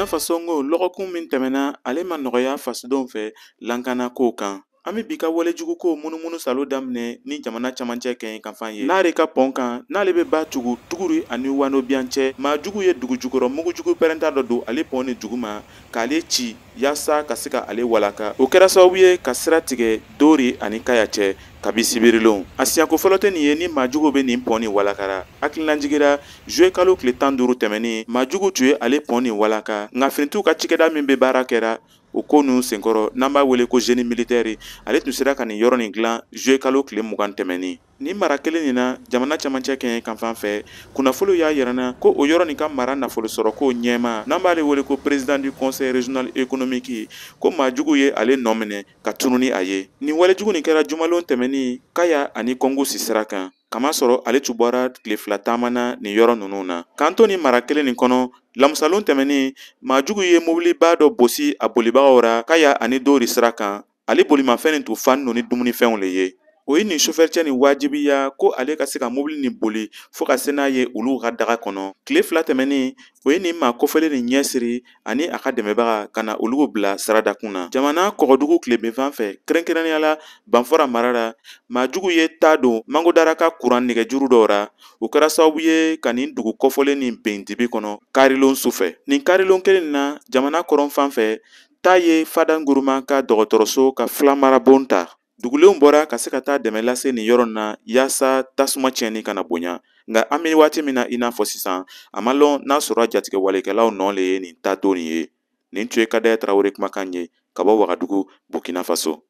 Burkina Faso ngo lɔgɔkun min tɛmɛna ale ma nɔgɔya fasodenw fɛ lankana kow kan. An bɛ bi ka walejugu ko munumunu salo daminɛ ni jamana camancɛ kɛɲɛ kanfan ye. N'ale ka pɔn kan n'ale bɛ ba tugu tuguri ani wanobiyan cɛ, maa jugu ye dugu jukɔrɔ mugujugu pɛrɛnta dɔ don ale pɔn ni dugu ma k'ale ci yaasa ka se ka ale walaka. O kɛra sababu ye ka sira tigɛ Dori ani Kaya cɛ kabi Sibirilenw. A siyako fɔlɔ tɛ nin ye ni maa jugu bɛ nin pɔn ni walakara. Hakililajigira juillet kalo tile 15 tɛmɛnen maa jugu tun ye ale pɔn ni walaka. Nka finitiw ka cikɛda min bɛ baara kɛra o ko ninnu senkɔrɔ n'an b'a wele ko génie militaire, ale tun sera ka nin yɔrɔ nin dilan juillet kalo tile 20 tɛmɛnen. Ni mara kelen nin na jamana camancɛ kɛɲɛ kanfan fɛ, kunnafoniw y'a yira n na ko o yɔrɔ nin ka mara nafolo sɔrɔ ko ɲɛma n'an b'ale wele ko président du conseil régional économique, ko maa jugu ye ale nɔ minɛ ka tunu ni a ye. Nin walejugu nin kɛra jumalon tɛmɛnen Kaya ani Kongo si sira kan. Kamasɔrɔ ale tun bɔra tile 2 taamana nin yɔrɔ ninnu na. K'an to nin mara kelen nin kɔnɔ, lamusalon tɛmɛnen maa jugu ye mobiliba dɔ bosi a bolibagaw ra Kaya ani Dori sira kan. Ale bolimafɛn nin tun fannen don ni dumunifɛnw le ye. O ye nin chauffeur nin wajibiya ko ale ka se ka mobili nin boli fo ka se n'a ye olu ka daga kɔnɔ. Tile 2 tɛmɛnen o ye nin maa kɔfɛlen nin ɲɛsiri ani a ka dɛmɛbaga ka na olu bila siradakun na. Jamana kɔgɔdugu tilebinfan fɛ kɛrɛnkɛrɛnnenya la Banfora mara la, maa jugu ye taa don Mangodaraka kuran nɛgɛjuru dɔw ra. O kɛra sababu ye ka nin dugu kɔfɔlen nin ben dibi kɔnɔ karilon su fɛ. Nin karilon kelen na jamana kɔrɔnfan fɛ taa ye Fadanguruma ka dɔgɔtɔrɔso ka filamarabon ta. Dugulenw bɔra ka se ka taa dɛmɛ lase nin yɔrɔ na yaasa tasuma cɛnni kana bonya. Nka an bɛ waati min na i n'a fɔ sisan, a ma lɔn n'a sɔrɔ jatigɛ walekɛlaw nɔ le ye nin taa don nin ye. Nin tun ye Kadɛrɛ Tarawele kumakan ye ka bɔ Wagadugu, Burkina Faso.